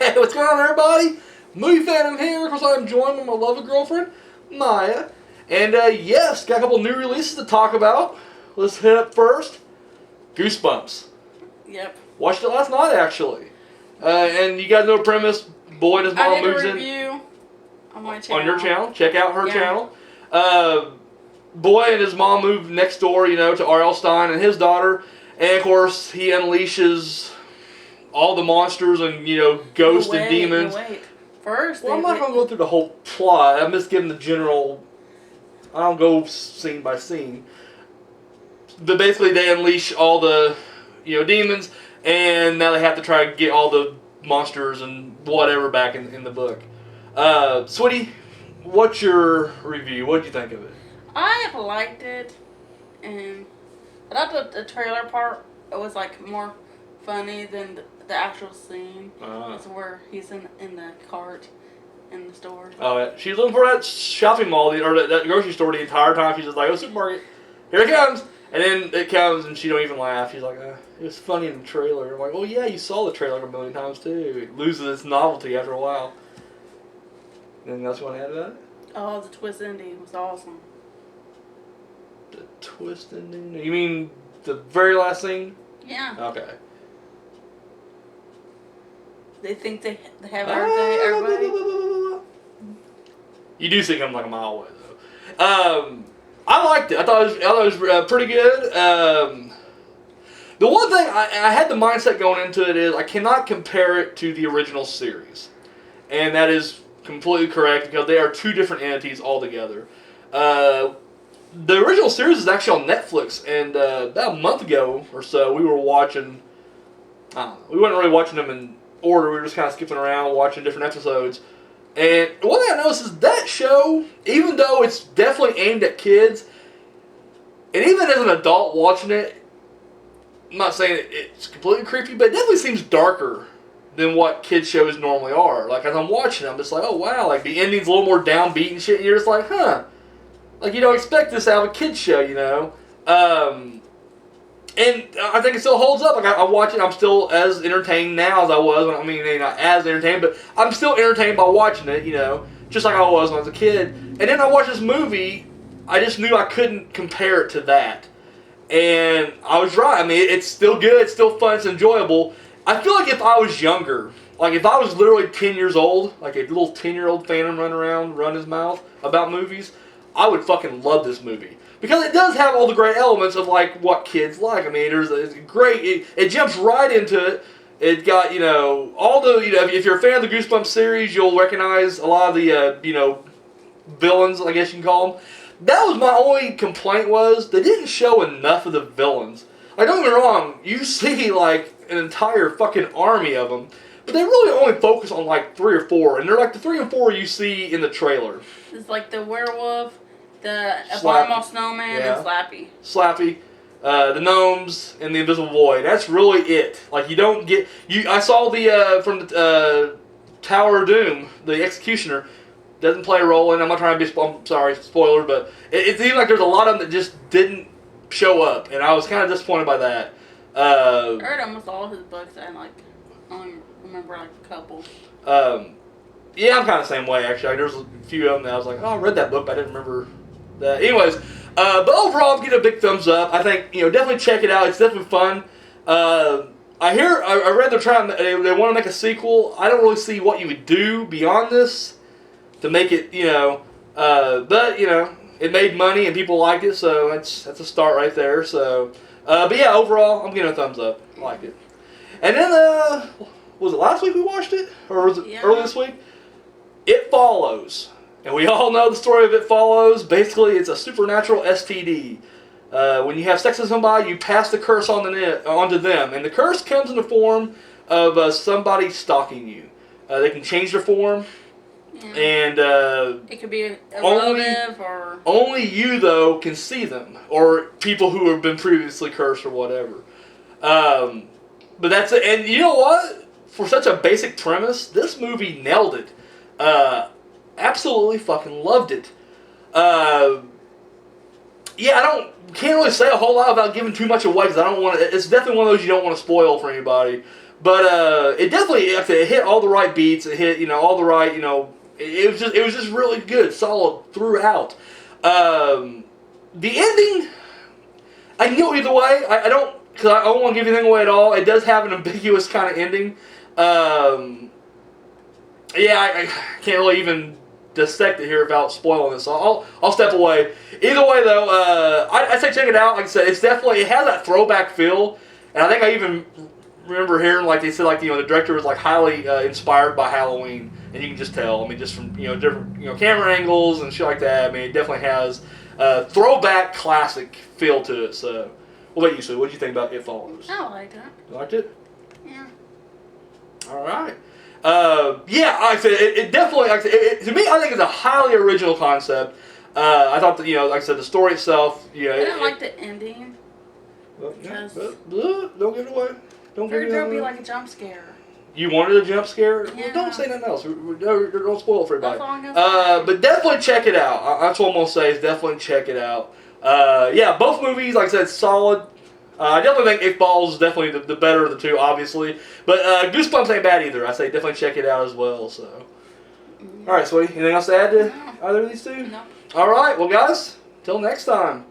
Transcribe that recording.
Hey, what's going on, everybody? Movie Phantom here. Of course, I'm joined by my lovely girlfriend, Maya. And yes, got a couple new releases to talk about. Let's hit up first. Goosebumps. Yep. Watched it last night, actually. And you guys know the premise. Boy and his mom moves in. I did a review on my channel. On your channel. Check out her channel. Boy and his mom move next door, to R.L. Stine and his daughter. And, of course, he unleashes all the monsters and, ghosts and demons. First, I'm not going to go through the whole plot. I'm just giving the general... I don't go scene by scene. But basically, they unleash all the, demons, and now they have to try to get all the monsters and whatever back in the book. Sweetie, what's your review? What did you think of it? I liked it, and I thought the trailer part was more funny than the actual scene. It's where he's in the cart in the store. Oh, yeah. She's looking for that shopping mall or that grocery store the entire time. She's just like, oh, supermarket, here it comes. And then it comes and she don't even laugh. She's like, it was funny in the trailer. I'm like, oh yeah, you saw the trailer a million times too. It loses its novelty after a while. Anything else you want to add about it? Oh, the twist ending was awesome. The twist ending? You mean the very last scene? Yeah. Okay. They think they have everybody. You do think I'm like a mile away though. I liked it. I thought it was pretty good. The one thing I had the mindset going into it is I cannot compare it to the original series, and that is completely correct because they are two different entities altogether. The original series is actually on Netflix, and about a month ago or so we were watching. We weren't really watching them in order. We were just kind of skipping around watching different episodes. And one thing I noticed is that show, even though it's definitely aimed at kids, and even as an adult watching it, I'm not saying it's completely creepy, but it definitely seems darker than what kids shows normally are. Like, as I'm watching it, I'm just like, oh wow, like the ending's a little more downbeat and shit, and you're just like, huh. Like, you don't expect this out of a kid's show, And I think it still holds up. Like I watch it, I'm still as entertained now as I was. Maybe not as entertained, but I'm still entertained by watching it, just like I was when I was a kid. And then I watched this movie, I just knew I couldn't compare it to that. And I was right. It's still good, it's still fun, it's enjoyable. I feel like if I was younger, like if I was literally 10 years old, like a little 10-year-old phantom running around, run his mouth about movies, I would fucking love this movie. Because it does have all the great elements of what kids like. It's great. It jumps right into it. It got all the if you're a fan of the Goosebumps series, you'll recognize a lot of the villains, I guess you can call them. That was my only complaint was they didn't show enough of the villains. Like, don't get me wrong, you see an entire fucking army of them, but they really only focus on 3 or 4, and they're the 3 and 4 you see in the trailer. It's the werewolf, the abominable snowman, and Slappy, the gnomes, and the invisible boy. That's really it. You don't get I saw the from the Tower of Doom, the executioner doesn't play a role, and I'm not trying to be. I'm sorry, spoiler, but it seems like there's a lot of them that just didn't show up, and I was kind of disappointed by that. I read almost all of his books, and only remember a couple. Yeah, I'm kind of the same way actually. There's a few of them that I was like, oh, I read that book, but I didn't remember. Anyways, but overall, I'm getting a big thumbs up. I think definitely check it out. It's definitely fun. I read they're trying. They want to make a sequel. I don't really see what you would do beyond this to make it. But it made money and people liked it, so that's a start right there. So, but yeah, overall, I'm getting a thumbs up. I liked it. And then was it last week we watched it, or was it early this week? It Follows. And we all know the story of It Follows. Basically, it's a supernatural STD. When you have sex with somebody, you pass the curse onto them. And the curse comes in the form of somebody stalking you. They can change their form. Yeah. And it could be a relative or... Only you, though, can see them. Or people who have been previously cursed or whatever. But that's it. And you know what? For such a basic premise, this movie nailed it. Absolutely fucking loved it. Yeah, can't really say a whole lot without giving too much away because I don't want to. It's definitely one of those you don't want to spoil for anybody. But it definitely, like I said, it hit all the right beats. It hit, all the right, it was just really good, solid throughout. The ending, I can go either way. I don't, because I don't want to give anything away at all. It does have an ambiguous kind of ending. Yeah, I can't really even dissect it here without spoiling this, so I'll step away. Either way, though, I say check it out. Like I said, it has that throwback feel, and I think I even remember hearing they said the director was highly inspired by Halloween, and you can just tell. I mean, just from different camera angles and shit like that. I mean, it definitely has a throwback classic feel to it. So, what about you, Sue? What did you think about It Follows? I liked it. You liked it? Yeah. All right. Yeah, like I said, it definitely, to me, I think it's a highly original concept. I thought that, like I said, the story itself, I didn't like the ending. Well, yeah, don't give it away. Don't give it away. There'll be a jump scare. You wanted a jump scare? Yeah. Well, don't say nothing else. Don't spoil it for everybody. That's all I'm gonna say. But definitely check it out. That's what I'm going to say is definitely check it out. Yeah, both movies, like I said, solid. I definitely think It Falls is definitely the better of the two, obviously. But Goosebumps ain't bad either. I say definitely check it out as well. So, all right, sweetie. Anything else to add to either of these two? No. All right. Well, guys, till next time.